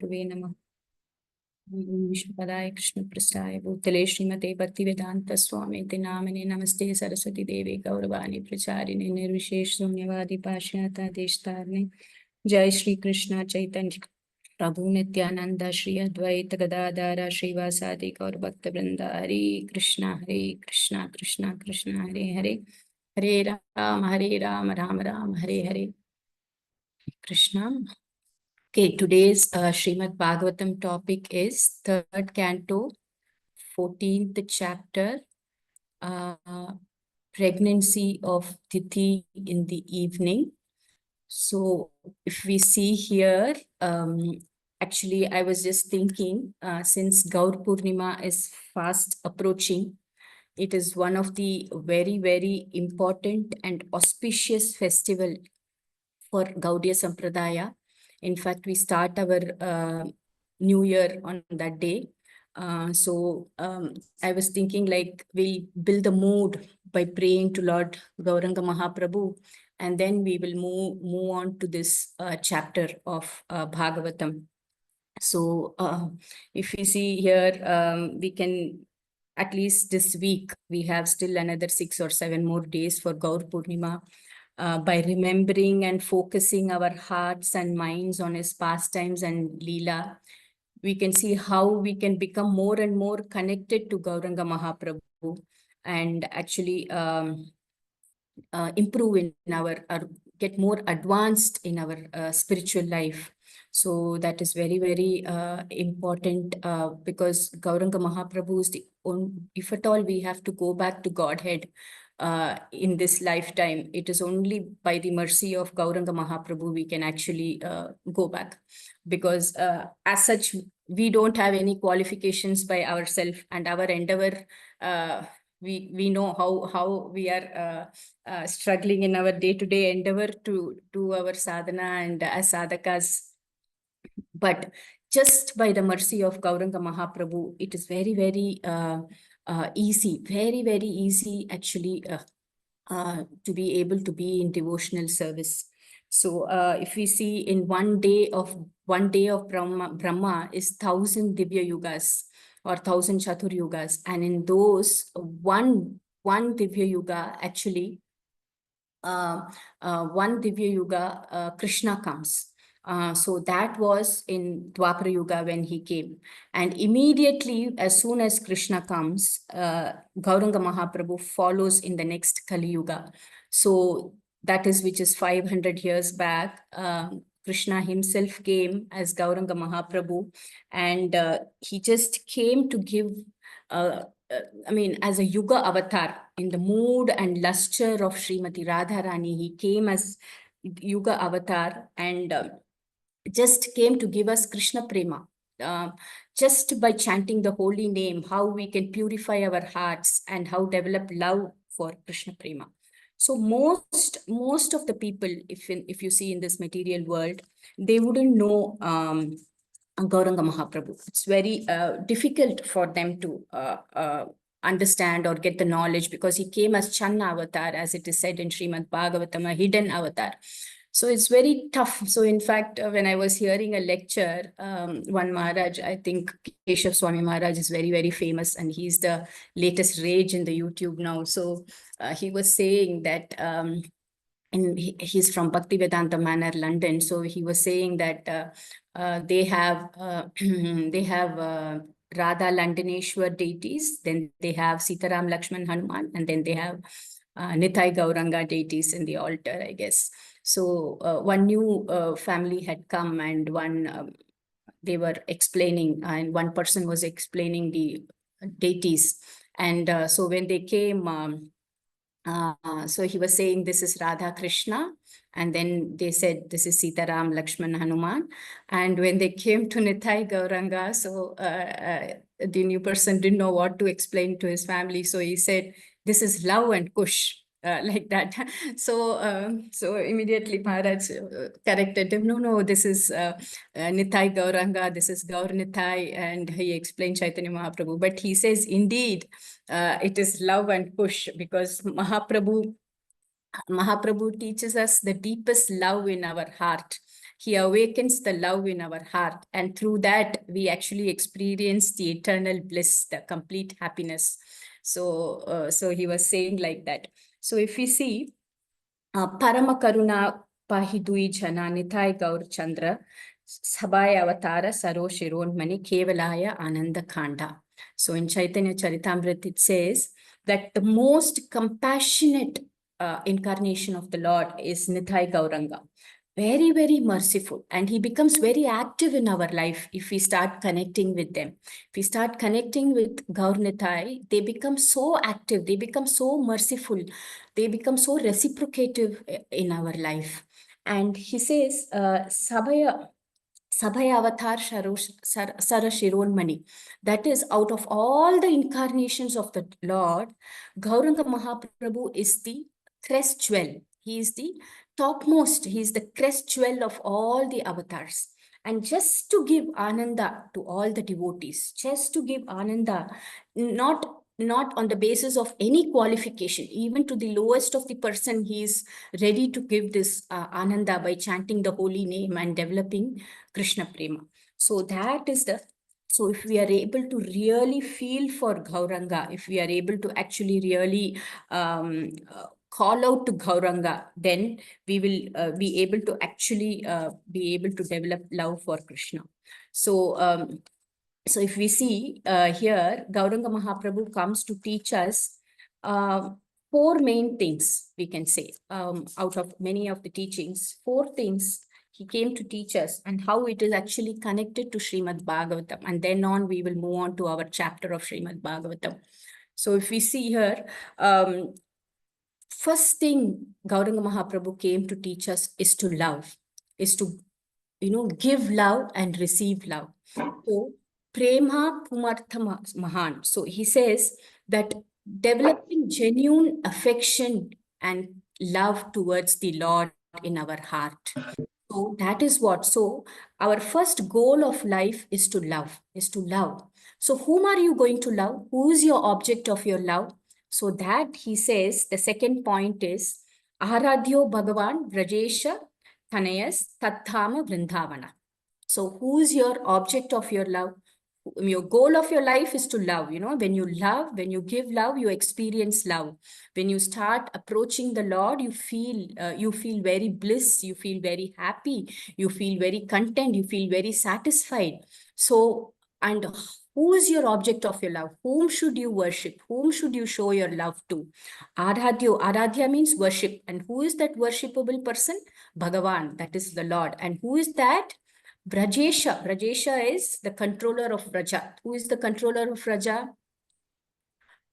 गुरुवे नमः। विष्णुपदाय कृष्णप्रस्थाय भूतले श्रीमते भक्तिवेदांत स्वामी नामिने नमस्ते सरस्वती देवे गौरवाणी प्रचारिणे निर्विशेष शून्यवादी पाश्चात्य देशतारिणे। जय श्री कृष्ण चैतन्य प्रभु नित्यानंद श्री अद्वैत गदाधर श्रीवासादि गौर भक्त वृंद। हरे कृष्ण कृष्ण कृष्ण हरे हरे, हरे Ram Ram Hare Hare. Krishna. Okay, today's Srimad Bhagavatam topic is third canto, 14th chapter, pregnancy of Tithi in the evening. So if we see here, actually I was just thinking, since Gaur Purnima is fast approaching, it is one of the very, very important and auspicious festival for Gaudiya Sampradaya. In fact, we start our New Year on that day. So I was thinking like we build the mood by praying to Lord Gauranga Mahaprabhu, and then we will move on to this chapter of Bhagavatam. So if we see here, we can, at least this week, we have still another 6 or 7 more days for Gaur Purnima. By remembering and focusing our hearts and minds on his pastimes and Leela, we can see how we can become more and more connected to Gauranga Mahaprabhu and actually improve in our, get more advanced in our spiritual life. So that is very, very important because Gauranga Mahaprabhu is the only, if at all we have to go back to Godhead in this lifetime, it is only by the mercy of Gauranga Mahaprabhu we can actually go back, because as such we don't have any qualifications by ourselves, and our endeavor, we know how we are struggling in our day-to-day endeavor to do our sadhana and as sadhakas. But just by the mercy of Gauranga Mahaprabhu, it is very, very easy, very, very easy actually to be able to be in devotional service. So if we see in one day of Brahma is 1,000 Divya Yugas or 1,000 Chatur Yugas, and in those one Divya Yuga actually one Divya Yuga Krishna comes. So that was in Dwapara Yuga when he came. And immediately, as soon as Krishna comes, Gauranga Mahaprabhu follows in the next Kali Yuga. So that is, which is 500 years back. Krishna himself came as Gauranga Mahaprabhu, and he just came to give I mean, as a Yuga avatar, in the mood and luster of Srimati Radharani, he came as Yuga avatar and just came to give us Krishna Prema. Just by chanting the holy name, how we can purify our hearts and how develop love for Krishna Prema. So most of the people, if you see in this material world, they wouldn't know Gauranga Mahaprabhu. It's very difficult for them to understand or get the knowledge, because he came as Channa avatar, as it is said in Srimad Bhagavatam, a hidden avatar. So it's very tough. So in fact, when I was hearing a lecture, one Maharaj, I think Keshav Swami Maharaj is very, very famous, and he's the latest rage in the YouTube now. So he was saying that and he's from Bhaktivedanta Manor, London. So he was saying that they have Radha Londoneshwar deities, then they have Sitaram Lakshman Hanuman, and then they have Nitai Gauranga deities in the altar, I guess. So one new family had come, and one they were explaining, and one person was explaining the deities. And so when they came, so he was saying this is Radha Krishna, and then they said this is Sitaram Lakshman Hanuman. And when they came to Nitai Gauranga, so the new person didn't know what to explain to his family, so he said this is love and kush. Like that. So immediately Maharaj corrected him. No, this is Nitai Gauranga, this is Gaur Nitai, and he explained Chaitanya Mahaprabhu. But he says, indeed, it is love and push, because Mahaprabhu teaches us the deepest love in our heart. He awakens the love in our heart. And through that, we actually experience the eternal bliss, the complete happiness. So he was saying like that. So if we see, Parama Karuna Pahidui Jana Nitai Gaur Chandra Sabhaya Avatara Saro Shironmani Kevalaya Ananda Kanda. So in Chaitanya Charitamrita it says that the most compassionate incarnation of the Lord is Nitai Gauranga. Very, very merciful. And he becomes very active in our life if we start connecting with them. If we start connecting with Gaur Nitai, they become so active, they become so merciful, they become so reciprocative in our life. And he says, Sabhaya Avatar Sara Shironmani. That is, out of all the incarnations of the Lord, Gauranga Mahaprabhu is the crest jewel. He is the topmost. He is the crest jewel of all the avatars. And just to give Ananda to all the devotees, just to give Ananda, not on the basis of any qualification, even to the lowest of the person, he is ready to give this Ananda by chanting the holy name and developing Krishna Prema. So that is the, so if we are able to really feel for Gauranga, if we are able to actually really call out to Gauranga, then we will be able to actually be able to develop love for Krishna. So if we see here, Gauranga Mahaprabhu comes to teach us four main things, we can say, out of many of the teachings, four things he came to teach us and how it is actually connected to Srimad Bhagavatam. And then on, we will move on to our chapter of Srimad Bhagavatam. So if we see here, first thing Gauranga Mahaprabhu came to teach us is to love, is to, give love and receive love. So, Prema Pumartha Mahan. So he says that developing genuine affection and love towards the Lord in our heart. So that is what. So our first goal of life is to love, is to love. So whom are you going to love? Who is your object of your love? So that he says, the second point is Aharadhyo Bhagavan Vrajesha Tanayas Tatthama Vrindavana. So who is your object of your love? Your goal of your life is to love. When you love, when you give love, you experience love. When you start approaching the Lord, you feel very bliss, you feel very happy, you feel very content, you feel very satisfied. So, and who is your object of your love? Whom should you worship? Whom should you show your love to? Aradhya means worship. And who is that worshipable person? Bhagavan, that is the Lord. And who is that? Brajesha is the controller of Braja. Who is the controller of Braja?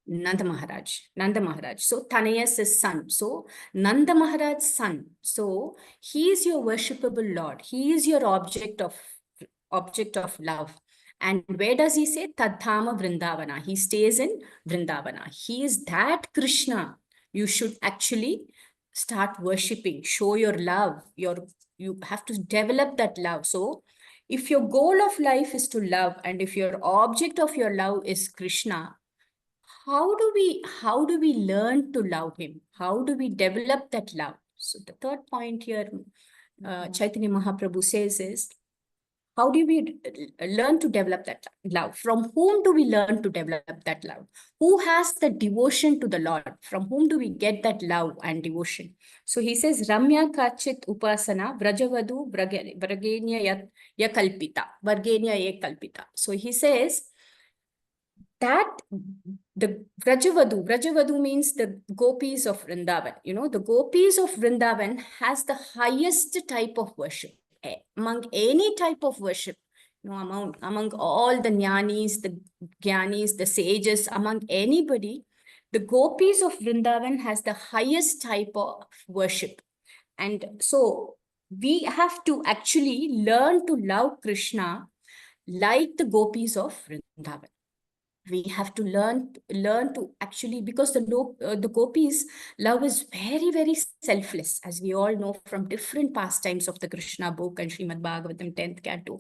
Nanda Maharaj. So Tanayas is son. So Nanda Maharaj's son. So he is your worshipable Lord. He is your object of love. And where does he say? Tadhama Vrindavana. He stays in Vrindavana. He is that Krishna. You should actually start worshipping, show your love, you have to develop that love. So if your goal of life is to love, and if your object of your love is Krishna, how do we learn to love him? How do we develop that love? So the third point here, Chaitanya Mahaprabhu says is, how do we learn to develop that love? From whom do we learn to develop that love? Who has the devotion to the Lord? From whom do we get that love and devotion? So he says, Ramya Kachit Upasana Vrajavadu Vragenya Yakalpita. Vargenya Yakalpita. So he says that the Vrajavadu means the gopis of Vrindavan. The gopis of Vrindavan has the highest type of worship. Among any type of worship, among all the jnanis, the gyanis, the sages, among anybody, the gopis of Vrindavan has the highest type of worship. And so we have to actually learn to love Krishna like the gopis of Vrindavan. We have to learn to actually, because the gopis love is very, very selfless, as we all know from different pastimes of the Krishna book and Srimad Bhagavatam 10th Canto.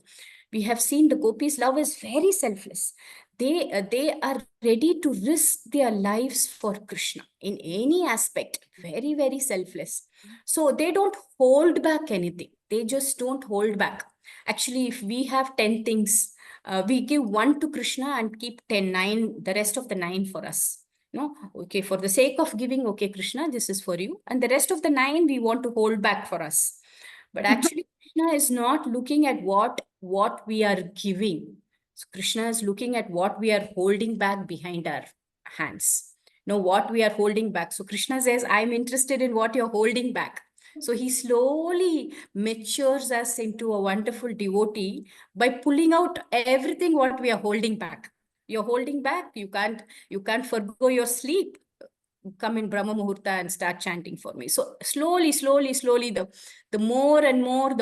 We have seen the gopis love is very selfless. They are ready to risk their lives for Krishna in any aspect, very, very selfless. So they don't hold back anything. They just don't hold back. Actually, if we have 10 things, we give one to Krishna and keep 9, the rest of the 9 for us. No, okay, for the sake of giving, okay, Krishna, this is for you. And the rest of the 9, we want to hold back for us. But actually, Krishna is not looking at what we are giving. So Krishna is looking at what we are holding back behind our hands. Know what we are holding back. So Krishna says, I'm interested in what you're holding back. So he slowly matures us into a wonderful devotee by pulling out everything what we are holding back. You're holding back. You can't forgo your sleep. Come in Brahma Muhurta and start chanting for me. So slowly, the more and more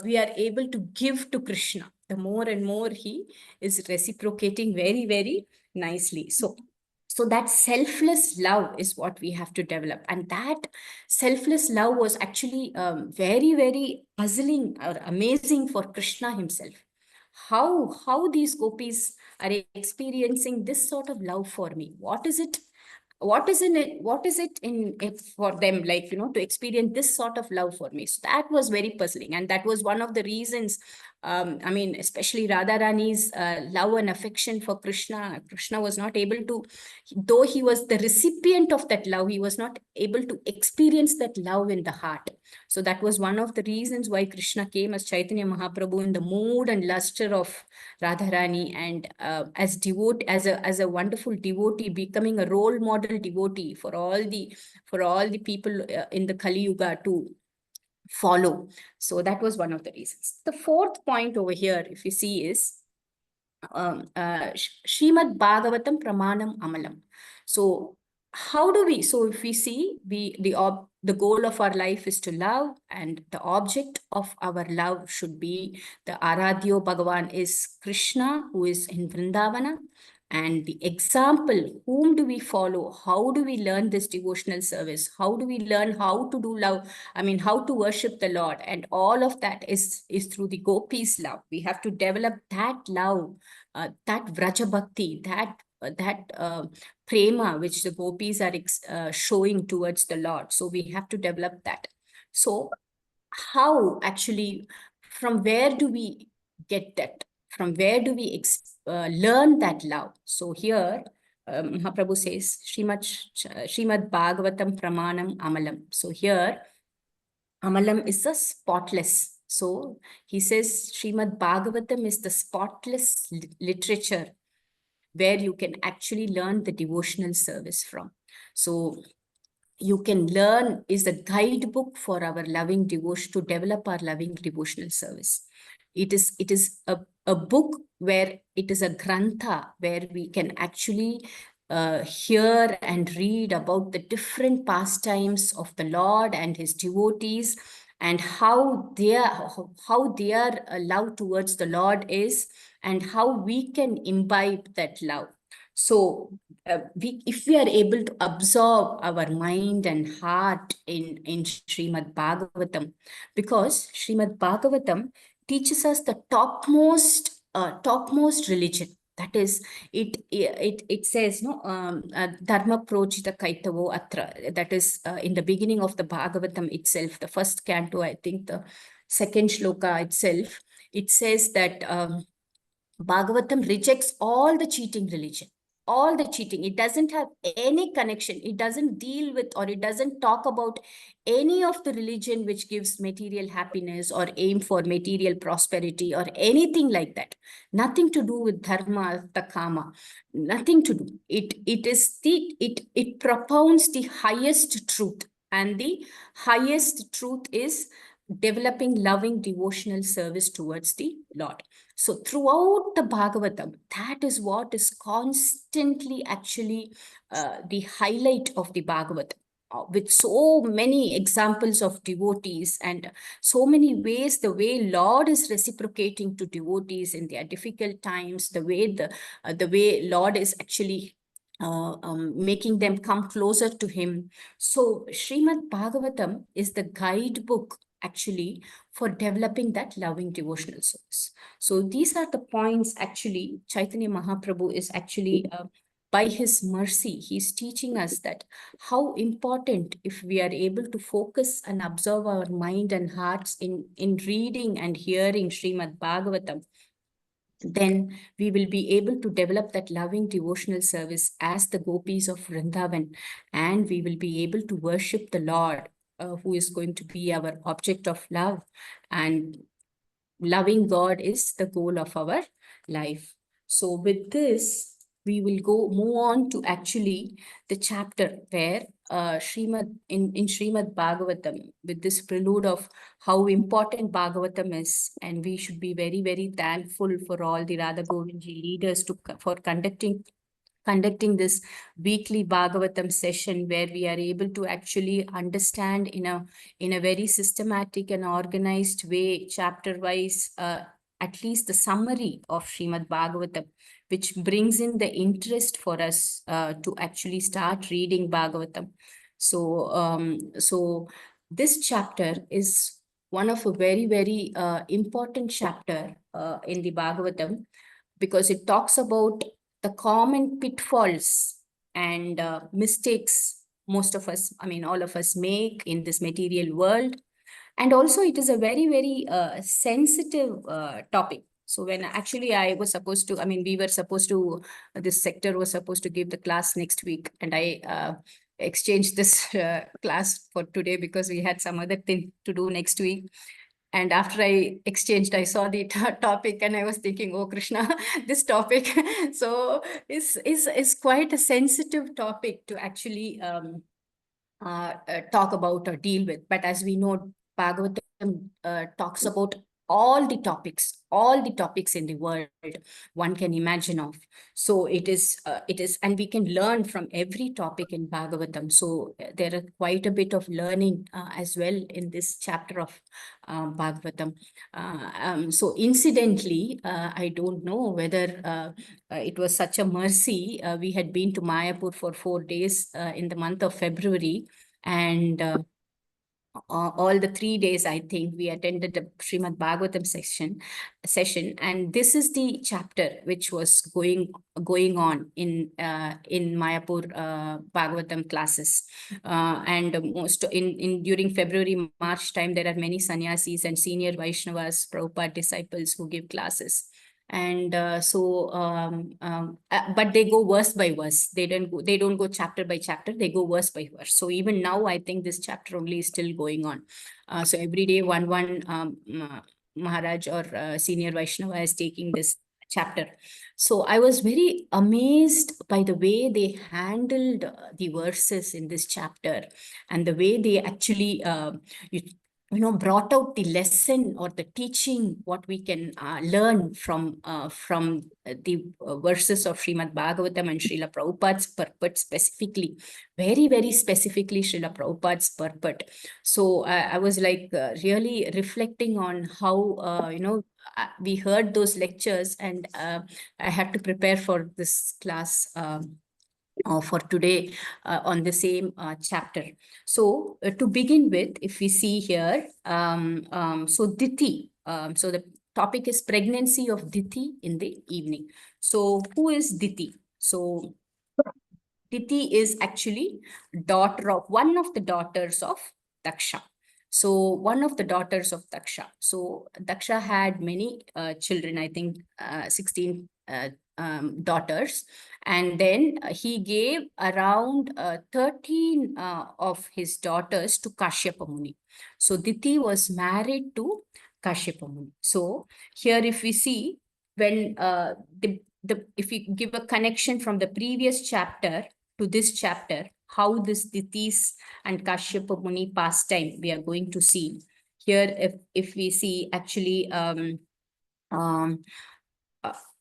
we are able to give to Krishna, the more and more he is reciprocating very, very nicely. So that selfless love is what we have to develop. And that selfless love was actually very, very puzzling or amazing for Krishna himself. How these gopis are experiencing this sort of love for me? What is it in it for them, like, to experience this sort of love for me? So that was very puzzling, and that was one of the reasons, I mean, especially Radharani's love and affection for Krishna was not able to, though he was the recipient of that love, he was not able to experience that love in the heart. So that was one of the reasons why Krishna came as Chaitanya Mahaprabhu in the mood and luster of Radharani, and as a wonderful devotee, becoming a role model devotee for all the people in the Kali Yuga to follow. So that was one of the reasons. The fourth point over here, if you see, is Srimad Bhagavatam Pramanam Amalam. So how do we, so if we see, the goal of our life is to love, and the object of our love should be the Aradhyo Bhagavan is Krishna, who is in Vrindavana. And the example, whom do we follow? How do we learn this devotional service? How do we learn how to do love? I mean, how to worship the Lord? And all of that is through the gopis' love. We have to develop that love, that Vraja Bhakti, that prema which the gopis are showing towards the Lord. So we have to develop that. So how actually, from where do we get that? From where do we learn that love? So here, Mahaprabhu says, Srimad Bhagavatam Pramanam Amalam. So here, Amalam is the spotless. So he says Srimad Bhagavatam is the spotless literature where you can actually learn the devotional service from. So you can learn is a guidebook for our loving devotion, to develop our loving devotional service. It is a book where it is a grantha where we can actually hear and read about the different pastimes of the Lord and his devotees, and how their love towards the Lord is, and how we can imbibe that love. So if we are able to absorb our mind and heart in Srimad Bhagavatam, because Srimad Bhagavatam teaches us the topmost religion. That is, it says, no, Dharma Prochita Kaitavo Atra. That is in the beginning of the Bhagavatam itself, the first canto, I think the second shloka itself, it says that Bhagavatam rejects all the cheating religion. All the cheating. It doesn't have any connection. It doesn't deal with, or it doesn't talk about any of the religion which gives material happiness or aim for material prosperity or anything like that. Nothing to do with dharma, artha, kama. Nothing to do. It propounds the highest truth, and the highest truth is developing loving devotional service towards the Lord. So throughout the Bhagavatam, that is what is constantly actually the highlight of the Bhagavatam, with so many examples of devotees and so many ways, the way Lord is reciprocating to devotees in their difficult times, the way Lord is actually making them come closer to him. So Srimad Bhagavatam is the guidebook actually for developing that loving devotional service. So these are the points actually Chaitanya Mahaprabhu is actually by his mercy, he's teaching us that how important, if we are able to focus and observe our mind and hearts in reading and hearing Srimad Bhagavatam, then we will be able to develop that loving devotional service as the gopis of Vrindavan, and we will be able to worship the Lord, who is going to be our object of love. And loving God is the goal of our life. So with this, we will move on to actually the chapter where in Srimad Bhagavatam, with this prelude of how important Bhagavatam is, and we should be very, very thankful for all the Radha Govindji leaders for conducting this weekly Bhagavatam session, where we are able to actually understand in a very systematic and organized way, chapter wise, at least the summary of Srimad Bhagavatam, which brings in the interest for us to actually start reading Bhagavatam. So this chapter is one of a very, very important chapter in the Bhagavatam, because it talks about the common pitfalls and mistakes most of us, I mean, all of us make in this material world. And also it is a very, very sensitive topic. So when actually I was supposed to, I mean, we were supposed to, this sector was supposed to give the class next week, and I exchanged this class for today because we had some other thing to do next week. And after I exchanged, I saw the topic and I was thinking, oh, Krishna, this topic is quite a sensitive topic to actually talk about or deal with. But as we know, Bhagavatam talks about all the topics in the world one can imagine of. So it is, and we can learn from every topic in Bhagavatam. So there are quite a bit of learning as well in this chapter of Bhagavatam. So incidentally, I don't know whether it was such a mercy. We had been to Mayapur for 4 days in the month of February, and all the 3 days, I think, we attended the Srimad Bhagavatam session, and this is the chapter which was going on in Mayapur Bhagavatam classes, and most in during February, March time, there are many sannyasis and senior Vaishnavas, Prabhupada disciples who give classes. And but they go verse by verse. They don't go chapter by chapter. They go verse by verse. So even now, I think this chapter only is still going on. So every day, one Maharaj or senior Vaishnava is taking this chapter. So I was very amazed by the way they handled the verses in this chapter, and the way they actually brought out the lesson or the teaching, what we can learn from the verses of Srimad Bhagavatam and Srila Prabhupada's purport specifically, very, very specifically Srila Prabhupada's purport. So I was like really reflecting on how, we heard those lectures, and I had to prepare for this class for today on the same chapter. So to begin with, if we see here, so Diti, so the topic is pregnancy of Diti in the evening. So who is Diti? So Diti is actually one of the daughters of Daksha. So one of the daughters of Daksha. So Daksha had many children, I think 16 daughters. And then he gave around 13 of his daughters to Kashyapa Muni. So Diti was married to Kashyapa Muni. So here if we see, when if we give a connection from the previous chapter to this chapter, how this Ditis and Kashyapa Muni pastime we are going to see. Here, if we see actually,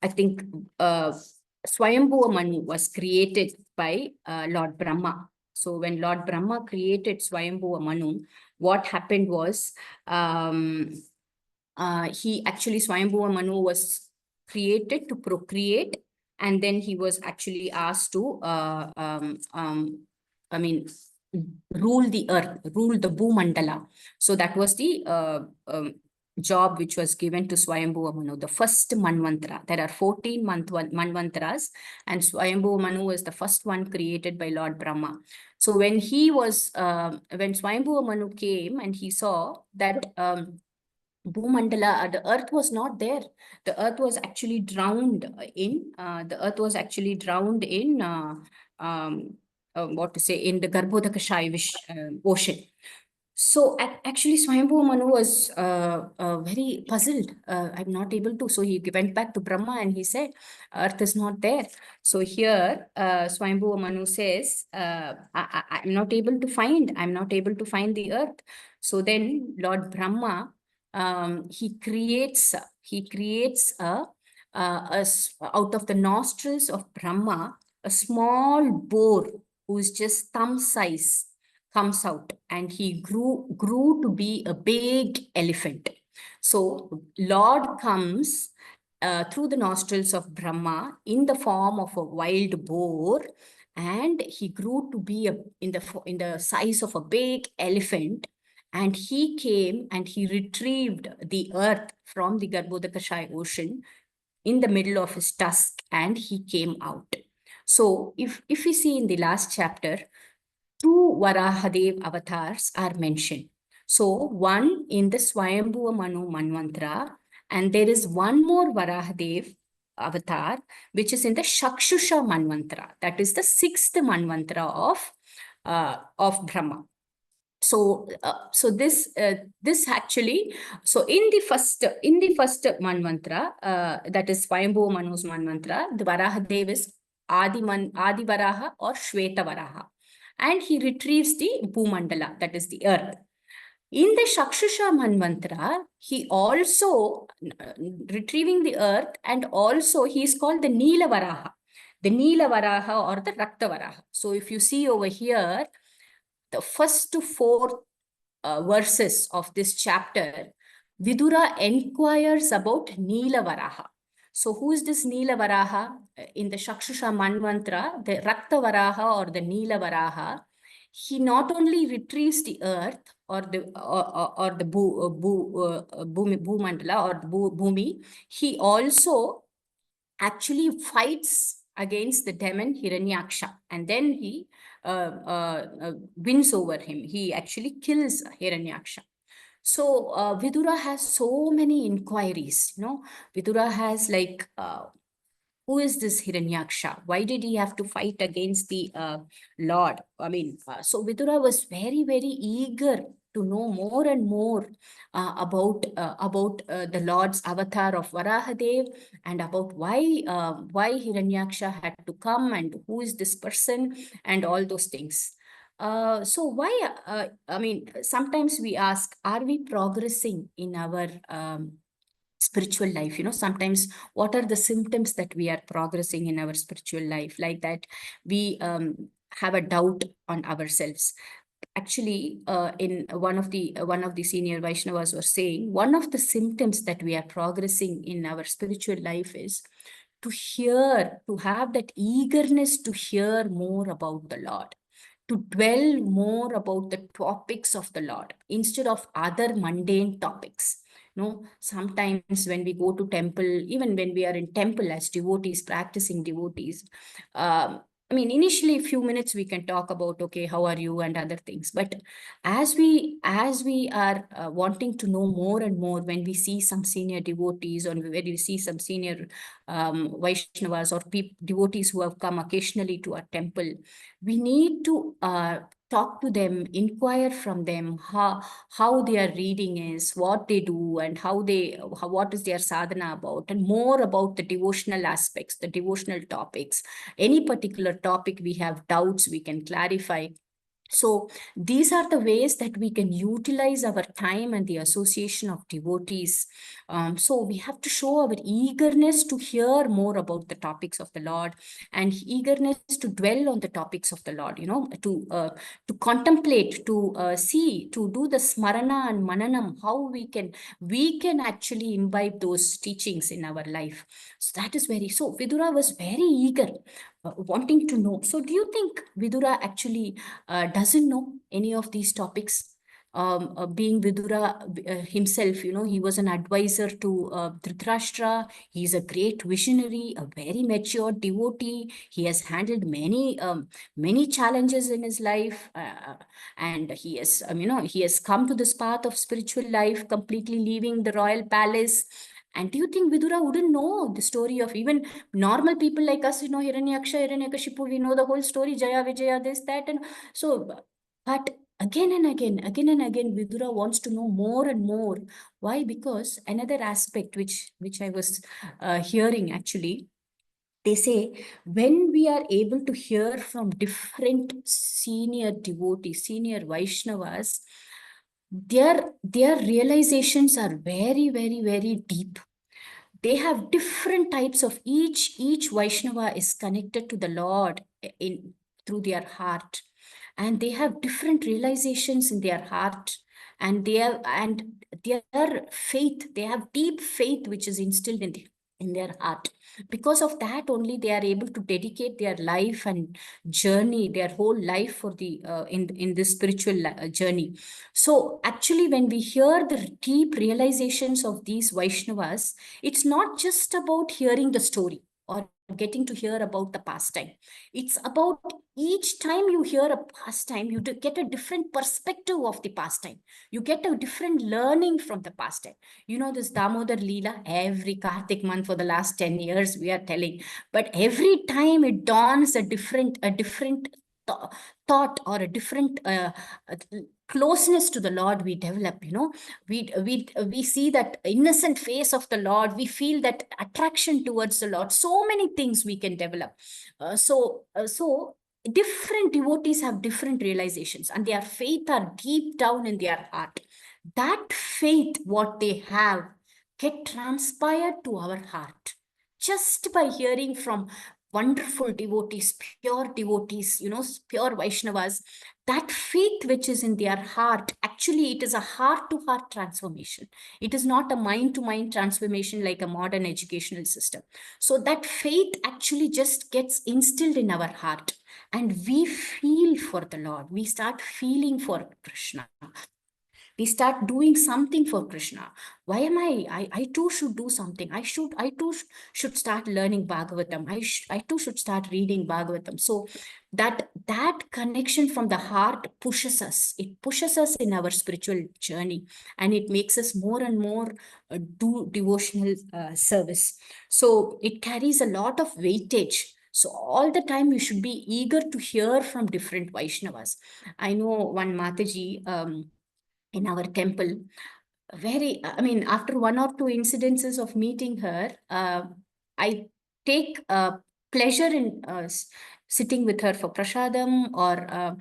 I think Swayambhuva Manu was created by Lord Brahma. So when Lord Brahma created Swayambhuva Manu, what happened was, Swayambhuva Manu was created to procreate, and then he was actually asked to, rule the earth, rule the Bhumandala. So that was the job which was given to Swayambhuva Manu, the first Manvantara. There are 14 Manvantaras, and Swayambhuva Manu was the first one created by Lord Brahma. So when when Swayambhuva Manu came and he saw that Bhumandala, the earth was not there. The earth was actually drowned in, what to say, in the Garbhodakashayi ocean. So actually, Swayambhuva Manu was very puzzled. I'm not able to. So he went back to Brahma and he said, Earth is not there. So here, Swayambhuva Manu says, I'm not able to find. I'm not able to find the earth. So then Lord Brahma, he creates out of the nostrils of Brahma, a small boar who's just thumb size comes out, and he grew to be a big elephant. So Lord comes through the nostrils of Brahma in the form of a wild boar, and he grew to be in the size of a big elephant. And he came and he retrieved the earth from the Garbhodakashayi ocean in the middle of his tusk, and he came out. So if we see in the last chapter, two Varahadev avatars are mentioned. So one in the Swayambhuva Manu Manvantara, and there is one more Varahadev avatar, which is in the Shakshusha Manvantara. That is the sixth Manvantara of Brahma. So this actually, so in the first Manvantara, that is Swayambhuva Manu's Manvantara, the Varahadev is Adi Varaha or Shweta Varaha, and he retrieves the Bhumandala, that is the earth. In the Shakshusha Manvantara, he also retrieving the earth, and also he is called the Neela Varaha, or the Rakta Varaha. So if you see over here, the first four verses of this chapter, Vidura inquires about Neela Varaha. So who is this Neela Varaha? In the Shakshusha Manvantara, the Rakta Varaha or the Neela Varaha, he not only retrieves the earth or the Bhumandala or Bhumi, he also actually fights against the demon Hiranyaksha, and then he wins over him. He actually kills Hiranyaksha. So Vidura has so many inquiries, Vidura has like, who is this Hiranyaksha? Why did he have to fight against the Lord? I mean, so Vidura was very, very eager to know more and more about the Lord's avatar of Varahadev, and about why Hiranyaksha had to come, and who is this person, and all those things. So why, I mean, sometimes we ask, are we progressing in our spiritual life? Sometimes what are the symptoms that we are progressing in our spiritual life, like that we have a doubt on ourselves? Actually, in one of the senior Vaishnavas were saying, one of the symptoms that we are progressing in our spiritual life is to have that eagerness to hear more about the Lord, to dwell more about the topics of the Lord instead of other mundane topics. Sometimes when we go to temple, even when we are in temple as devotees, practicing devotees, I mean, initially a few minutes we can talk about, okay, how are you, and other things. But as we are wanting to know more and more, when we see some senior devotees, or when we see some senior Vaishnavas or devotees who have come occasionally to our temple, we need to talk to them, inquire from them how their reading is, what they do, and what is their sadhana about, and more about the devotional aspects, the devotional topics. Any particular topic we have doubts, we can clarify. So these are the ways that we can utilize our time and the association of devotees. So we have to show our eagerness to hear more about the topics of the Lord, and eagerness to dwell on the topics of the Lord, to contemplate, to see, to do the smarana and mananam, how we can actually imbibe those teachings in our life. So that is so Vidura was very eager, wanting to know. So do you think Vidura actually doesn't know any of these topics? being Vidura himself, he was an advisor to Dhritarashtra. He's a great visionary, a very mature devotee. He has handled many challenges in his life, and he has, he has come to this path of spiritual life, completely leaving the royal palace. And do you think Vidura wouldn't know the story of even normal people like us? Hiranyaksha, Hiranyakashipu, we know the whole story, Jaya, Vijaya, this, that, and so. But again and again, Vidura wants to know more and more. Why? Because another aspect which I was hearing actually, they say when we are able to hear from different senior devotees, senior Vaishnavas, their realizations are very, very, very deep. They have different types of each Vaishnava is connected to the Lord in through their heart, and they have different realizations in their heart, and their faith, they have deep faith which is instilled in their heart. Because of that only they are able to dedicate their life and journey, their whole life for the in this spiritual journey. So actually when we hear the deep realizations of these Vaishnavas, it's not just about hearing the story or getting to hear about the pastime. It's about each time you hear a pastime, you get a different perspective of the pastime. You get a different learning from the pastime. This Damodar Leela, every Kartik month for the last 10 years, we are telling. But every time it dawns a different thought or a different closeness to the Lord we develop. We see that innocent face of the Lord. We feel that attraction towards the Lord. So many things we can develop. So different devotees have different realizations, and their faith are deep down in their heart. That faith, what they have, get transpired to our heart just by hearing from wonderful devotees, pure devotees, pure Vaishnavas. That faith which is in their heart, actually, it is a heart to heart transformation. It is not a mind to mind transformation like a modern educational system. So that faith actually just gets instilled in our heart, and we feel for the Lord. We start feeling for Krishna. We start doing something for Krishna. Why am I too should do something. I too should start learning Bhagavatam. I too should start reading Bhagavatam. So that connection from the heart pushes us. It pushes us in our spiritual journey, and it makes us more and more do devotional service. So it carries a lot of weightage. So all the time we should be eager to hear from different Vaishnavas. I know one Mataji, in our temple, after one or two incidences of meeting her, I take pleasure in sitting with her for prasadam, or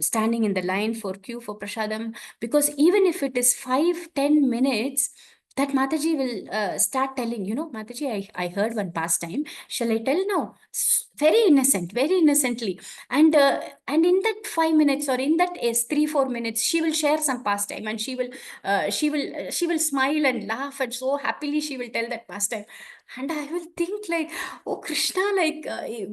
standing in the line for queue for prasadam, because even if it is 5-10 minutes, that Mataji will start telling, Mataji, I heard one pastime. Shall I tell now? Very innocent, very innocently. And in that 5 minutes, or in that 3-4 minutes, she will share some pastime, and she will smile and laugh, and so happily she will tell that pastime. And I will think like, oh Krishna, like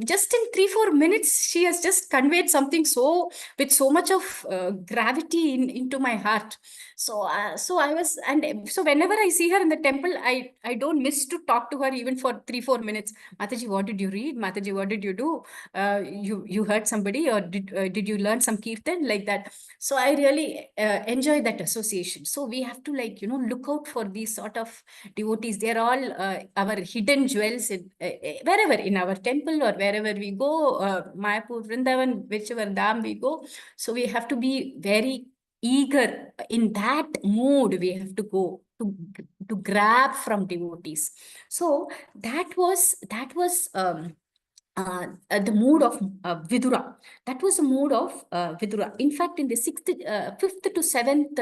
just in 3-4 minutes, she has just conveyed something so with so much of gravity into my heart. So I was, and so whenever I see her in the temple, I don't miss to talk to her even for 3-4 minutes. Mataji, what did you read? Mataji, what did you do? You heard somebody, or did you learn some kirtan like that? So I really enjoy that association. So we have to look out for these sort of devotees. They're all our hidden jewels wherever in our temple or wherever we go, Mayapur, Vrindavan, whichever dham we go. So we have to be very eager in that mood. We have to go to grab from devotees. So that was the mood of Vidura. That was the mood of Vidura. In fact, in the fifth to seventh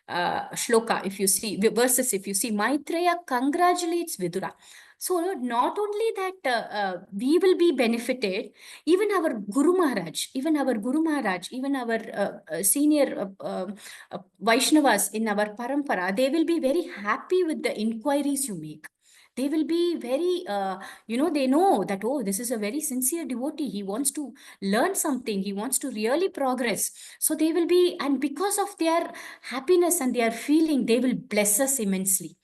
shloka, if you see verses, if you see, Maitreya congratulates Vidura. So not only that we will be benefited, even our Guru Maharaj, even our senior Vaishnavas in our parampara, they will be very happy with the inquiries you make. they will be very, they know that, oh, this is a very sincere devotee. He wants to learn something. He wants to really progress. So they will be, and because of their happiness and their feeling, they will bless us immensely.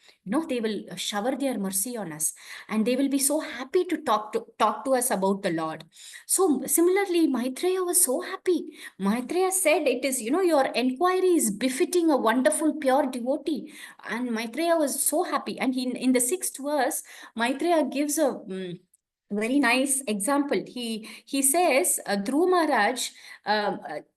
They will shower their mercy on us, and they will be so happy to talk to us about the Lord. So similarly, Maitreya was so happy. Maitreya said, it is, your inquiry is befitting a wonderful, pure devotee. And Maitreya was so happy. And in the sixth verse, Maitreya gives a very nice example. He says, Dhruva Maharaj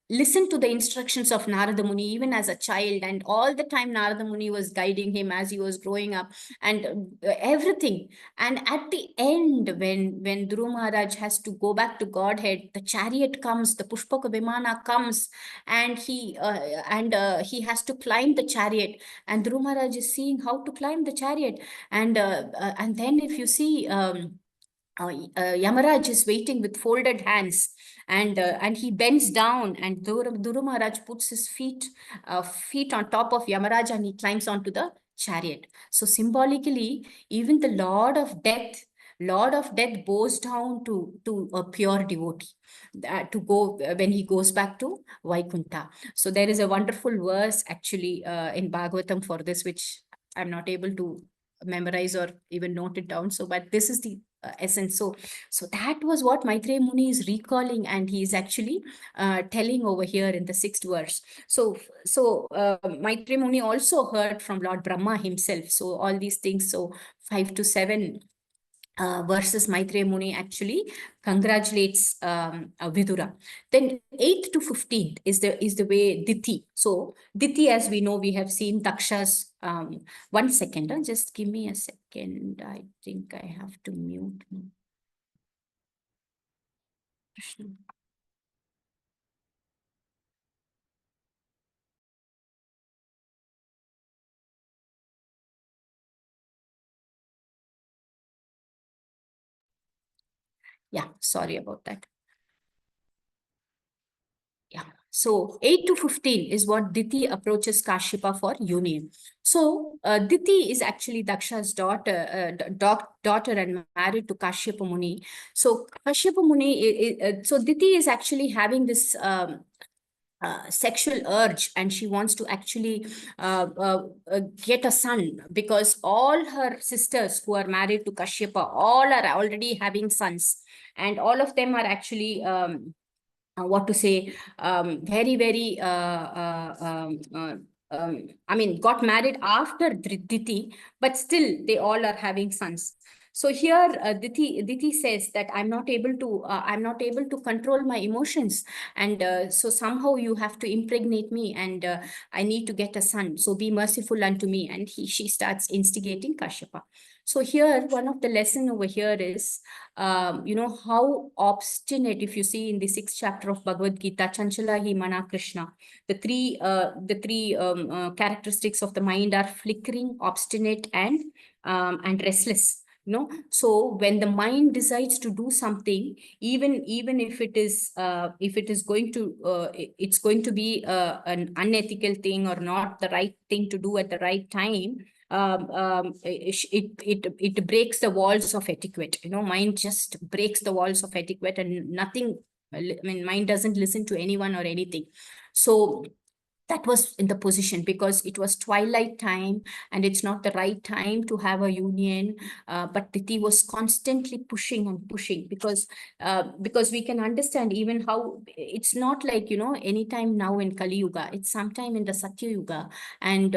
listened to the instructions of Narada Muni even as a child, and all the time Narada Muni was guiding him as he was growing up, and everything. And at the end, when Dhruva Maharaj has to go back to Godhead, the chariot comes, the Pushpaka Vimana comes, and he has to climb the chariot, and Dhruva Maharaj is seeing how to climb the chariot, and then if you see. Yamaraj is waiting with folded hands, and he bends down, and Dhruva Maharaj puts his feet on top of Yamaraj, and he climbs onto the chariot. So symbolically, even the Lord of Death bows down to a pure devotee, to go when he goes back to Vaikunta. So there is a wonderful verse actually in Bhagavatam for this, which I'm not able to memorize or even note it down. So, but this is the essence. So that was what Maitreya Muni is recalling, and he is actually telling over here in the sixth verse. So Maitreya Muni also heard from Lord Brahma himself. So all these things. So 5 to 7 verses, Maitreya Muni actually congratulates Vidura. Then 8th to 15th is the way Diti. So Diti, as we know, we have seen Daksha's. One second, just give me a second. I think I have to mute. Krishna. Yeah, sorry about that. Yeah. So 8 to 15 is what Diti approaches Kashyapa for union. So Diti is actually Daksha's daughter and married to Kashyapa Muni. So Kashyapa Muni, so Diti is actually having this sexual urge, and she wants to actually get a son, because all her sisters who are married to Kashyapa, all are already having sons, and all of them are actually what to say, very, very, I mean, got married after Diti, but still they all are having sons. So here, Diti says that I'm not able to control my emotions, and so somehow you have to impregnate me, and I need to get a son. So be merciful unto me. And she starts instigating Kashyapa. So here, one of the lesson over here is, how obstinate, if you see in the 6th chapter of Bhagavad Gita, Chanchala hi mana Krishna, the three characteristics of the mind are flickering, obstinate, and restless. So when the mind decides to do something, even if it is going to it's going to be an unethical thing or not the right thing to do at the right time, it breaks the walls of etiquette. Mind just breaks the walls of etiquette, and nothing. I mean, mind doesn't listen to anyone or anything. So that was in the position, because it was twilight time and it's not the right time to have a union. But Titi was constantly pushing and pushing, because we can understand even how it's not like, anytime now in Kali Yuga, it's sometime in the Satya Yuga. And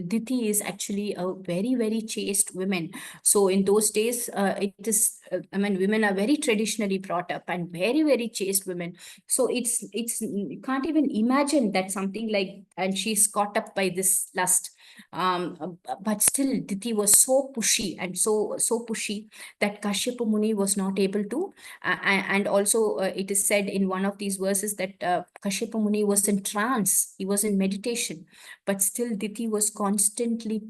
Diti is actually a very, very chaste woman. So in those days, it is, I mean, women are very traditionally brought up and very, very chaste women. So you can't even imagine that something like, and she's caught up by this lust. But still Diti was so pushy, and so pushy, that Kashyapa Muni was not able to. And also it is said in one of these verses that Kashyapa Muni was in trance, he was in meditation, but still Diti was constantly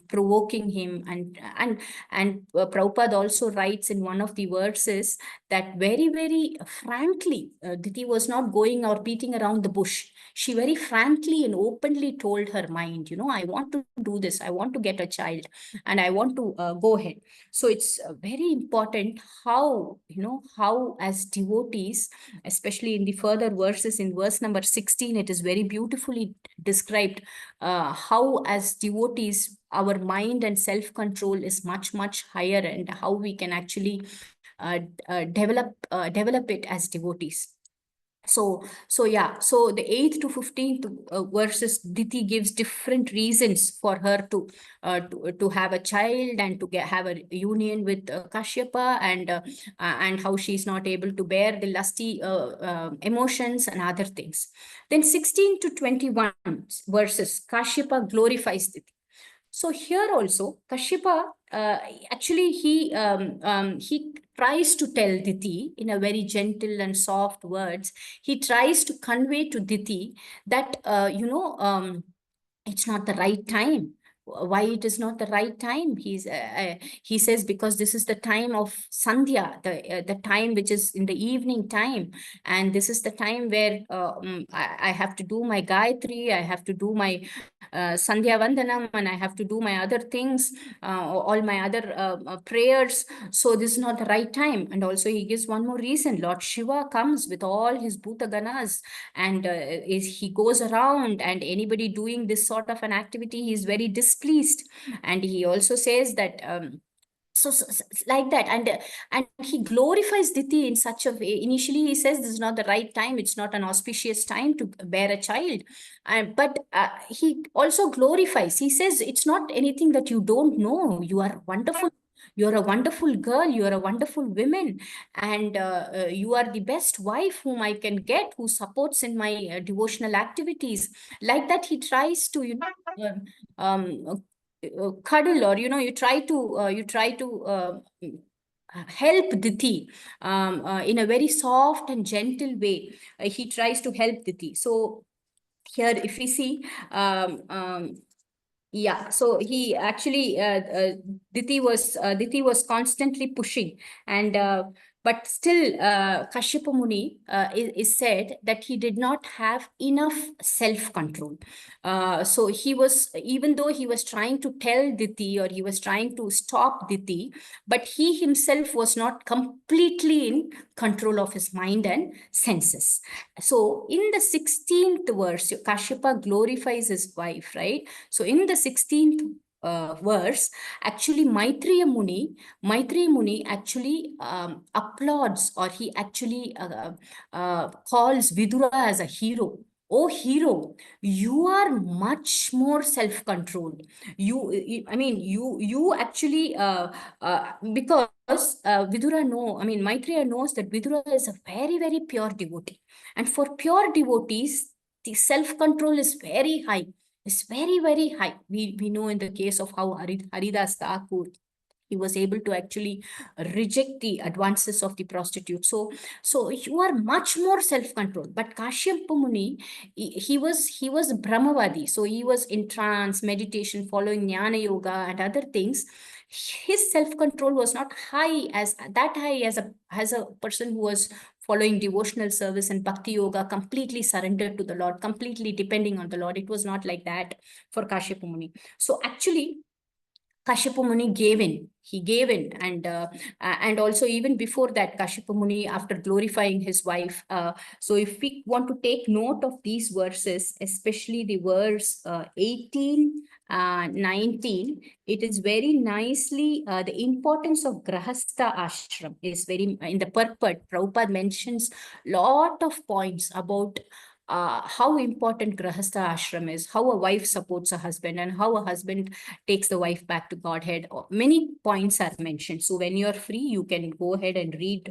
provoking him. And Prabhupada also writes in in one of the verses that very, very frankly, Diti was not going or beating around the bush. She very frankly and openly told her mind, I want to do this. I want to get a child and I want to go ahead. So it's very important how, how as devotees, especially in the further verses, in verse number 16, it is very beautifully described how as devotees, our mind and self-control is much, much higher, and how we can actually develop it as devotees. So yeah, so the 8th to 15th verses, Diti gives different reasons for her to have a child and to have a union with Kashyapa, and how she's not able to bear the lusty emotions and other things. Then 16 to 21 verses, Kashyapa glorifies Diti. So here also, Kashyapa, actually, he tries to tell Diti in a very gentle and soft words. He tries to convey to Diti that, it's not the right time. Why it is not the right time? He says, because this is the time of Sandhya, the time which is in the evening time, and this is the time where I have to do my Gayatri, I have to do my Sandhya Vandanam, and I have to do my other things, all my other prayers. So this is not the right time. And also he gives one more reason. Lord Shiva comes with all his Bhuta Ganas, and he goes around, and anybody doing this sort of an activity, he is very displeased. And he also says that like that, and he glorifies Diti in such a way. Initially he says this is not the right time, it's not an auspicious time to bear a child, but he also glorifies. He says it's not anything that you don't know. You are wonderful, you're a wonderful girl, you are a wonderful woman, and you are the best wife whom I can get, who supports in my devotional activities. Like that, he tries to, cuddle, or you try to help Diti in a very soft and gentle way. He tries to help Diti. So here, if we see, yeah, so he actually, Diti was constantly pushing, and but still, Kashyapa Muni is said that he did not have enough self-control. So he was, even though he was trying to tell Diti, or he was trying to stop Diti, but he himself was not completely in control of his mind and senses. So in the 16th verse, Kashyapa glorifies his wife, right? So in the 16th verse, actually Maitreya Muni actually applauds, or he actually calls Vidura as a hero. Oh, hero, you are much more self-controlled. You actually, because Maitreya knows that Vidura is a very, very pure devotee. And for pure devotees, the self-control is very high. It's very, very high. We know in the case of how Haridas Thakur, he was able to actually reject the advances of the prostitute. So you are much more self-controlled. But Kashyapa Muni, he was Brahmavadi. So he was in trance, meditation, following Jnana Yoga and other things. His self-control was not high as a person who was following devotional service and bhakti yoga, completely surrendered to the Lord, completely depending on the Lord. It was not like that for Kashyapa Muni. So actually, Kashyapa Muni gave in. He gave in, and also even before that, Kashyapa Muni, after glorifying his wife. So if we want to take note of these verses, especially the verse 18, 19, it is very nicely, the importance of Grahastha ashram is very, in the purport, Prabhupada mentions lot of points about how important Grahastha ashram is, how a wife supports a husband, and how a husband takes the wife back to Godhead. Many points are mentioned. So when you're free, you can go ahead and read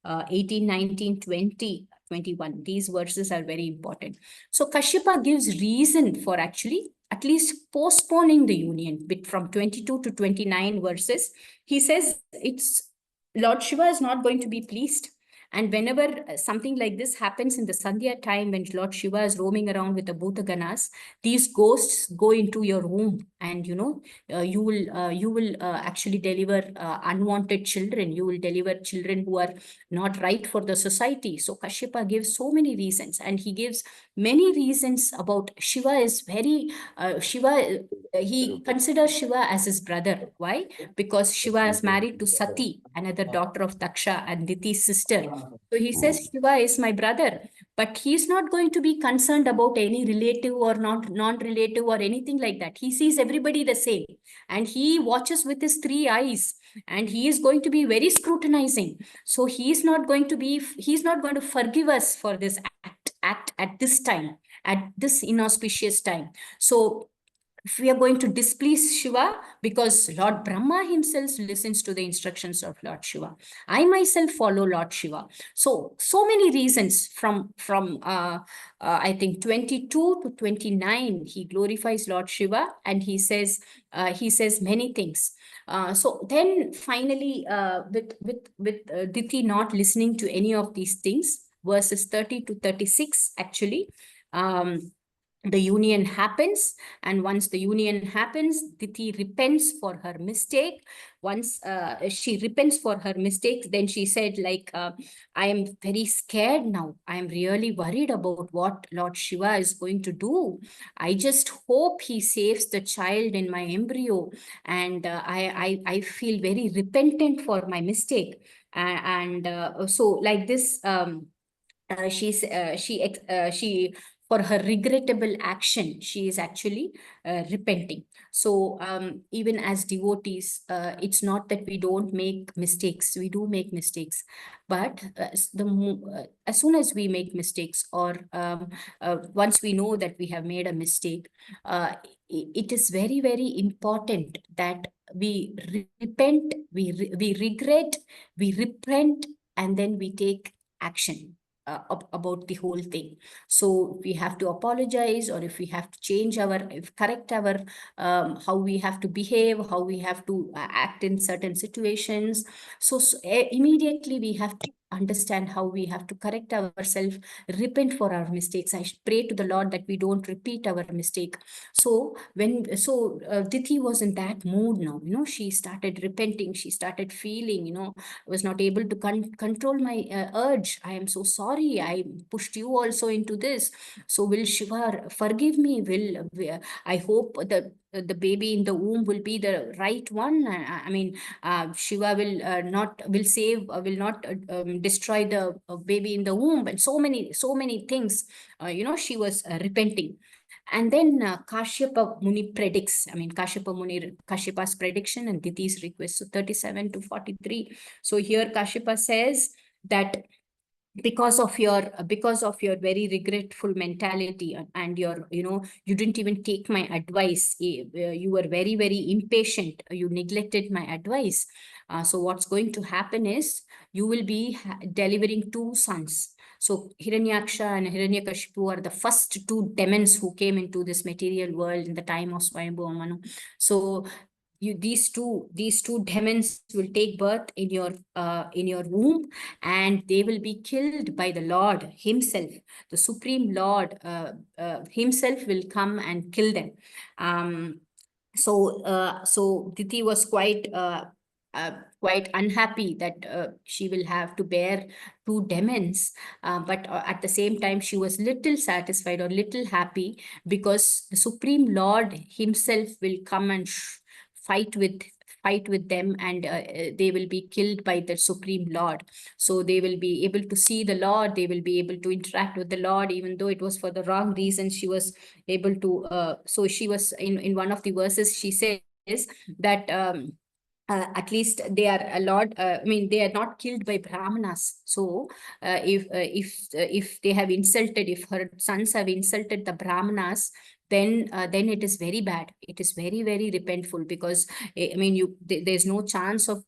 18, 19, 20, 21. These verses are very important. So Kashyapa gives reason for actually at least postponing the union from 22 to 29 verses. He says it's Lord Shiva is not going to be pleased. And whenever something like this happens in the Sandhya time, when Lord Shiva is roaming around with the Bhutaganas, these ghosts go into your womb, and you will actually deliver unwanted children. You will deliver children who are not right for the society. So Kashyapa gives so many reasons, and he gives many reasons about Shiva is very Shiva. He considers Shiva as his brother. Why? Because Shiva is married to Sati, another daughter of Daksha and Diti's sister. So he says Shiva is my brother, but he's not going to be concerned about any relative or not non-relative or anything like that. He sees everybody the same, and he watches with his three eyes, and he is going to be very scrutinizing. So he's not going to forgive us for this act at this time, at this inauspicious time. So if we are going to displease Shiva, because Lord Brahma himself listens to the instructions of Lord Shiva. I myself follow Lord Shiva. So many reasons from I think 22 to 29, he glorifies Lord Shiva, and he says many things. So then finally, with Diti not listening to any of these things, verses 30 to 36 actually. The union happens, and once the union happens, Diti repents for her mistake. Once she repents for her mistakes, then she said, like, I am very scared now. I am really worried about what Lord Shiva is going to do. I just hope he saves the child in my embryo, and I feel very repentant for my mistake. So like this, she for her regrettable action, she is actually repenting. So even as devotees, it's not that we don't make mistakes. We do make mistakes, but as soon as we make mistakes, or once we know that we have made a mistake, it is very, very important that we repent, we regret, we repent, and then we take action about the whole thing. So we have to apologize, or if we have to change correct our how we have to behave, how we have to act in certain situations. So immediately we have to understand how we have to correct ourselves, repent for our mistakes. I should pray to the Lord that we don't repeat our mistake. So Diti was in that mood now. She started repenting. She started feeling, was not able to control my urge. I am so sorry. I pushed you also into this. So will Shiva forgive me? I hope that the baby in the womb will be the right one. I mean, Shiva will not destroy the baby in the womb, and so many things. She was repenting. And then Kashyapa Muni predicts, Kashyapa's prediction and Diti's request. So 37 to 43. So here Kashyapa says that because of your very regretful mentality, and you didn't even take my advice. You were very, very impatient. You neglected my advice. So what's going to happen is you will be delivering two sons. So Hiranyaksha and Hiranyakashipu are the first two demons who came into this material world in the time of Swayambhu Manu. So these two demons will take birth in your womb, and they will be killed by the Lord himself. The Supreme Lord himself will come and kill them. So Diti was quite unhappy that she will have to bear two demons, but at the same time she was little satisfied or little happy, because the Supreme Lord himself will come and fight with them, and they will be killed by the Supreme Lord. So they will be able to see the Lord, they will be able to interact with the Lord, even though it was for the wrong reason. She was able to, so she was in one of the verses, she says that at least they are a lot, they are not killed by Brahmanas. So if they have insulted, if her sons have insulted the Brahmanas, then it is very bad. It is very, very repentful, because there's no chance of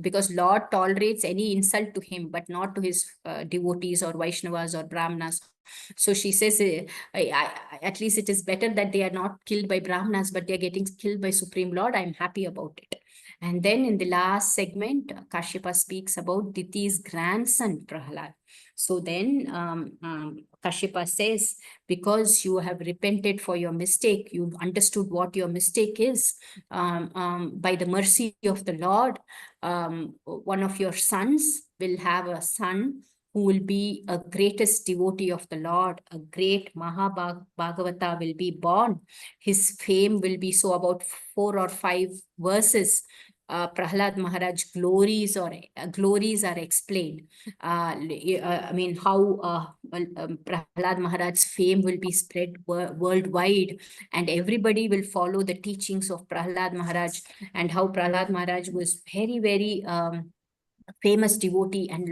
because Lord tolerates any insult to him, but not to his devotees or Vaishnavas or Brahmanas. So she says, at least it is better that they are not killed by Brahmanas, but they are getting killed by Supreme Lord. I'm happy about it. And then in the last segment, Kashyapa speaks about Diti's grandson, Prahlad. So then Kashyapa says, because you have repented for your mistake, you've understood what your mistake is, by the mercy of the Lord, one of your sons will have a son who will be a greatest devotee of the Lord, a great Bhagavata will be born. His fame will be so about 4 or 5 verses. Prahlad Maharaj glories are explained. I mean, how Prahlad Maharaj's fame will be spread worldwide, and everybody will follow the teachings of Prahlad Maharaj, and how Prahlad Maharaj was very, very famous devotee, and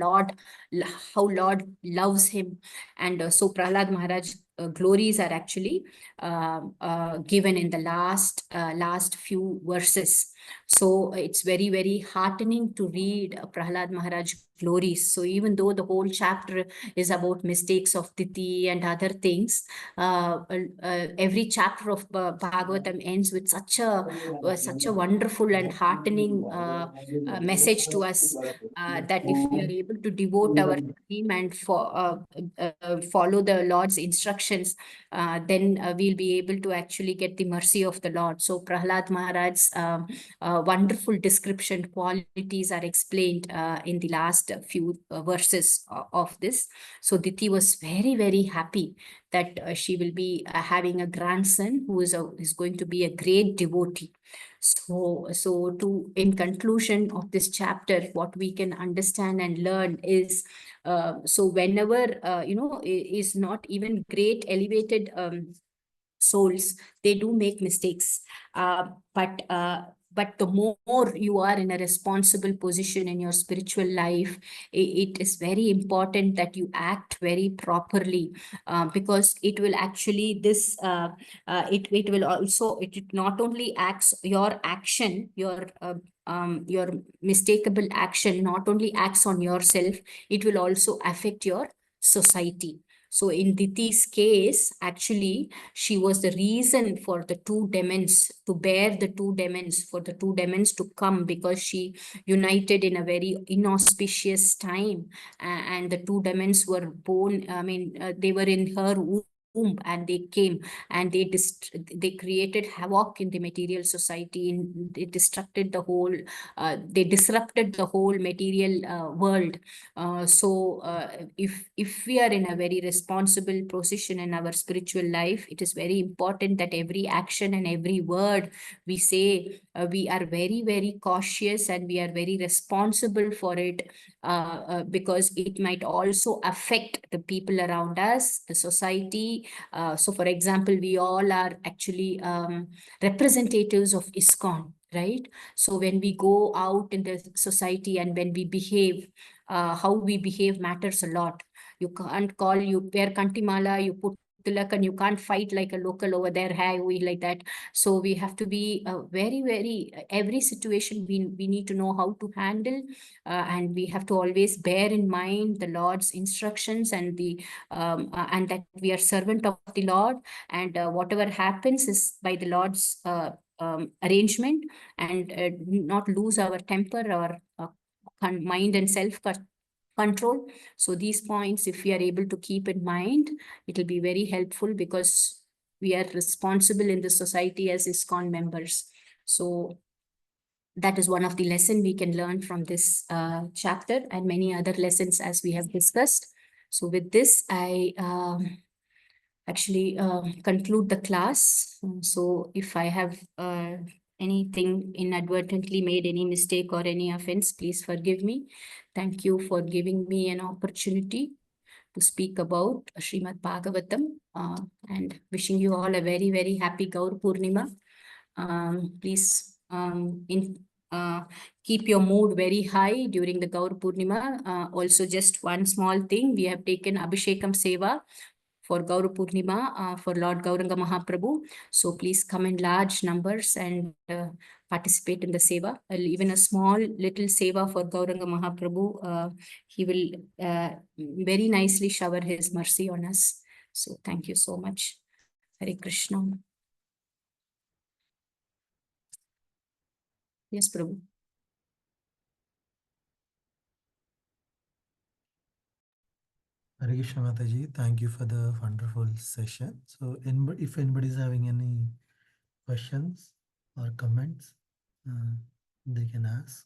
how Lord loves him. And so Prahlad Maharaj glories are actually given in the last few verses. So it's very, very heartening to read Prahlad Maharaj glories. So even though the whole chapter is about mistakes of Titi and other things, every chapter of Bhagavatam ends with such a wonderful and heartening message to us, that if we are able to devote our time and follow the Lord's instructions, then we'll be able to actually get the mercy of the Lord. So Prahlad Maharaj's wonderful description qualities are explained in the last few verses of this. So Diti was very, very happy that she will be having a grandson who is going to be a great devotee. So in conclusion of this chapter, what we can understand and learn is, so whenever, is not even great elevated souls, they do make mistakes. But the more you are in a responsible position in your spiritual life, it is very important that you act very properly, because it will actually it will also, it not only acts your action, your mistakable action not only acts on yourself, it will also affect your society. So in Diti's case, actually, she was the reason for the two demons to bear the two demons, for the two demons to come, because she united in a very inauspicious time, and the two demons were born. I mean, they were in her womb, and they came, and they created havoc in the material society, and they they disrupted the whole material world. If we are in a very responsible position in our spiritual life, it is very important that every action and every word we say, we are very, very cautious, and we are very responsible for it, because it might also affect the people around us, the society. So for example, we all are actually representatives of ISKCON, right? So when we go out in the society and when we behave, how we behave matters a lot. You can't you wear kantimala, you put tilak, and you can't fight like a local over there, hey, we like that. So we have to be very, very, every situation we need to know how to handle, and we have to always bear in mind the Lord's instructions, and and that we are servant of the Lord, and whatever happens is by the Lord's arrangement, and not lose our temper, our mind and self control. So these points, if we are able to keep in mind, it will be very helpful, because we are responsible in the society as ISKCON members. So that is one of the lessons we can learn from this chapter, and many other lessons as we have discussed. So with this, I actually conclude the class. So if I have anything inadvertently made any mistake or any offense, please forgive me. Thank you for giving me an opportunity to speak about Srimad Bhagavatam, and wishing you all a very, very happy Gaur Purnima. Please keep your mood very high during the Gaur Purnima. Also, just one small thing, we have taken Abhishekam Seva for Gaur Purnima, for Lord Gauranga Mahaprabhu. So please come in large numbers and participate in the seva. Even a small little seva for Gauranga Mahaprabhu, he will very nicely shower his mercy on us. So thank you so much. Hare Krishna. Yes, Prabhu. Hare Krishna Mataji, thank you for the wonderful session. So, if anybody is having any questions or comments, they can ask.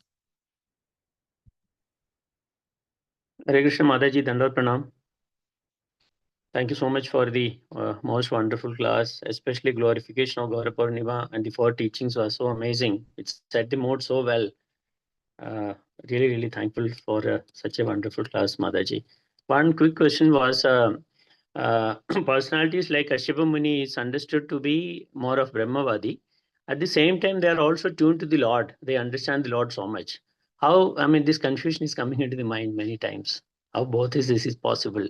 Hare Krishna Mataji, Dandar Pranam. Thank you so much for the most wonderful class, especially glorification of Gaura Purnima and the four teachings were so amazing. It set the mood so well. Uh, really thankful for such a wonderful class, Mataji. One quick question was, personalities like Kashyapa Muni is understood to be more of Brahmavadi. At the same time, they are also tuned to the Lord. They understand the Lord so much. How, I mean, this confusion is coming into the mind many times. How both is this is possible?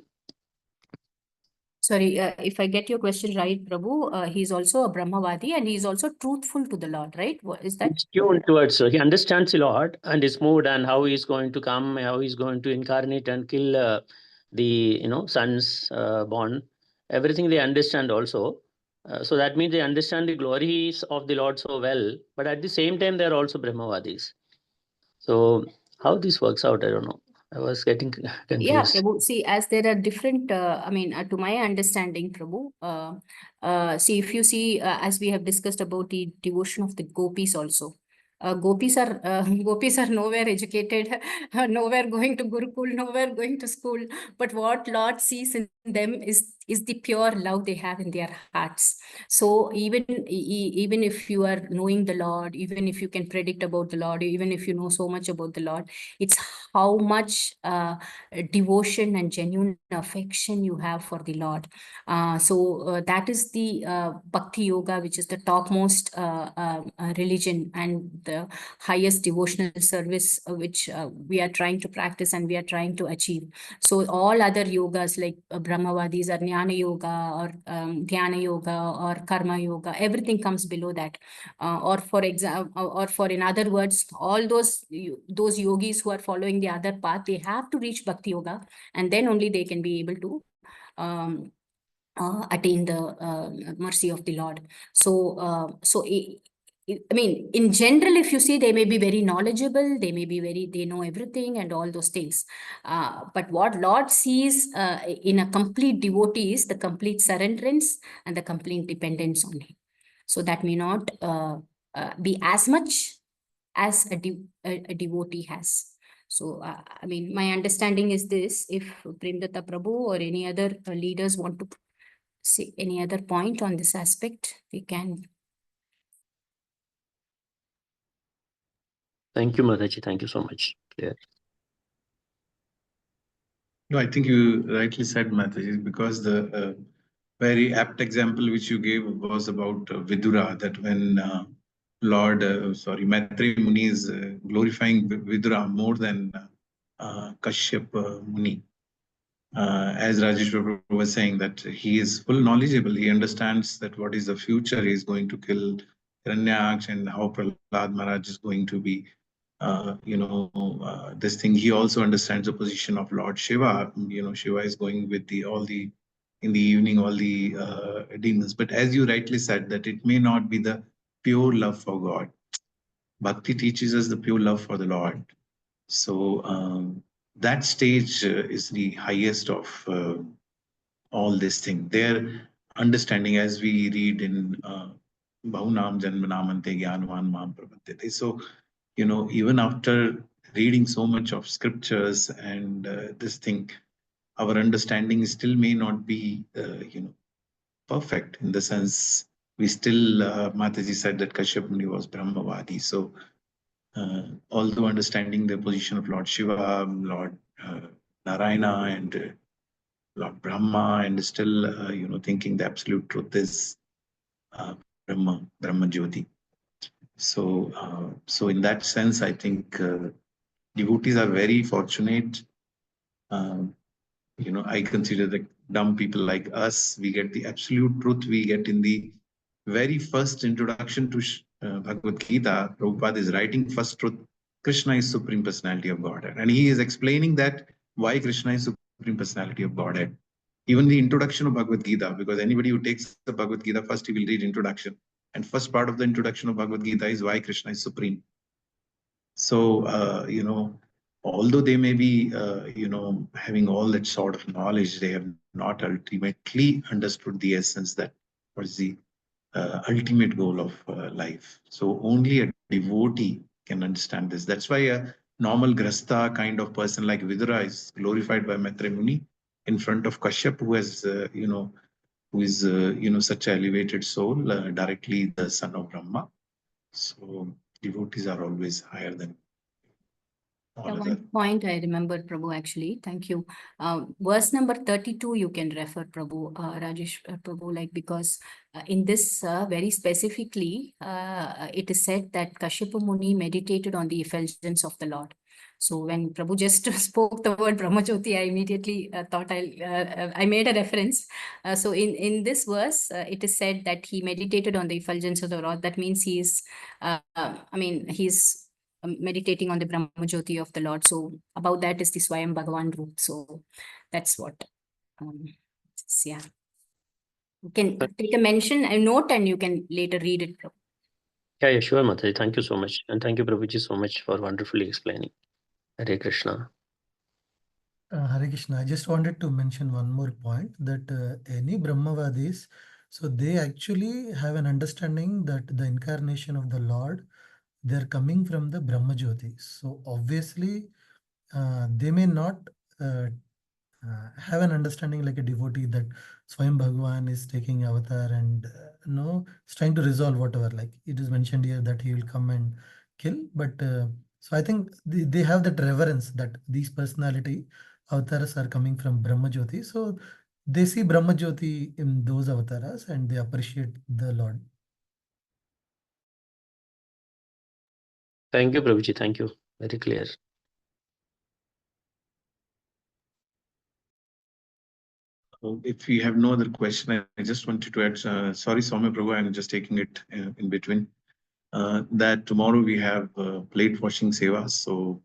Sorry, if I get your question right, Prabhu, he's also a Brahmavadi and he's also truthful to the Lord, right? What is that? It's tuned towards, he understands a lot and his mood and how he's going to come, how he's going to incarnate and kill the sons born. Everything they understand also. So that means they understand the glories of the Lord so well, but at the same time they are also Brahmavadis. So how this works out, I don't know. I was getting Yeah, confused. Prabhu. See, as there are different, to my understanding, Prabhu, see, if you see, as we have discussed about the devotion of the gopis also, gopis are gopis are nowhere educated, nowhere going to Gurukul, nowhere going to school. But what Lord sees in them is the pure love they have in their hearts. So even if you are knowing the Lord, even if you can predict about the Lord, even if you know so much about the Lord, it's how much devotion and genuine affection you have for the Lord. So that is the Bhakti Yoga, which is the topmost religion and the highest devotional service, which we are trying to practice and we are trying to achieve. So all other yogas like Brahmavadis or Jnana Yoga or Dhyana Yoga or Karma Yoga, everything comes below that. Or for example, or for in other words, all those yogis who are following the other path, they have to reach Bhakti Yoga, and then only they can be able to um, attain the mercy of the Lord. I mean, in general, if you see, they may be very knowledgeable, they know everything and all those things. But what Lord sees in a complete devotee is the complete surrenderance and the complete dependence on Him. So that may not be as much as a devotee has. So, I mean, my understanding is this. If Premdatta Prabhu or any other leaders want to see any other point on this aspect, we can. Thank you, Mataji. Thank you so much. Clear. No, I think you rightly said, Mataji, because the very apt example which you gave was about Vidura, that when Maitreya Muni is glorifying Vidura more than Kashyap Muni. As Rajesh Prabhu was saying, that he is full knowledgeable. He understands that what is the future. He is going to kill Hiranyaksh and how Prahlad Maharaj is going to be this thing. He also understands the position of Lord Shiva. Shiva is going with in the evening, all the demons. But as you rightly said, that it may not be the pure love for God. Bhakti teaches us the pure love for the Lord. So that stage is the highest of all this thing. Their understanding, as we read in Bahunam Janmanamante Gyanvan Mam Prabhatyate. So, even after reading so much of scriptures and this thing, our understanding still may not be, perfect, in the sense we still, Mataji said that Kashyap Muni was Brahmavadi. So, although understanding the position of Lord Shiva, Lord Narayana, and Lord Brahma, and still, thinking the absolute truth is Brahma Jyoti. So in that sense, I think devotees are very fortunate. I consider that dumb people like us, we get the absolute truth. We get in the very first introduction to Bhagavad Gita. Prabhupada is writing first truth. Krishna is Supreme Personality of Godhead. And he is explaining that why Krishna is Supreme Personality of Godhead. Even the introduction of Bhagavad Gita, because anybody who takes the Bhagavad Gita, first he will read introduction. And first part of the introduction of Bhagavad Gita is why Krishna is Supreme. So, although they may be, having all that sort of knowledge, they have not ultimately understood the essence that what is the ultimate goal of life. So only a devotee can understand this. That's why a normal grasta kind of person like Vidura is glorified by Maitreya Muni in front of Kashyap, who has, who is, such an elevated soul, directly the son of Brahma. So devotees are always higher than all other. One point I remembered, Prabhu, actually. Thank you. Verse number 32, you can refer, Prabhu, Rajesh, Prabhu, like, because in this very specifically, it is said that Kashyapa Muni meditated on the effulgence of the Lord. So when Prabhu just spoke the word Brahmajyoti, I immediately thought I made a reference. So in this verse, it is said that he meditated on the effulgence of the Lord. That means he's meditating on the Brahmajyoti of the Lord. So about that is the Swayam Bhagavan Roop. So that's what, yeah. You can take a mention, a note, and you can later read it. Yeah, sure, Mataji. Thank you so much. And thank you, Prabhuji, so much for wonderfully explaining. Hare Krishna. Hare Krishna. I just wanted to mention one more point that any Brahmavadis, so they actually have an understanding that the incarnation of the Lord, they're coming from the Brahmajyoti. So obviously, they may not have an understanding like a devotee that Swayam Bhagavan is taking avatar and is trying to resolve whatever. Like it is mentioned here that he will come and kill. But so I think they have that reverence that these personality avatars are coming from Brahmajyoti. So they see Brahmajyoti in those avatars and they appreciate the Lord. Thank you, Prabhuji. Thank you. Very clear. If we have no other question, I just wanted to add, sorry, Swami Prabhu, I'm just taking it in between, that tomorrow we have plate washing seva. So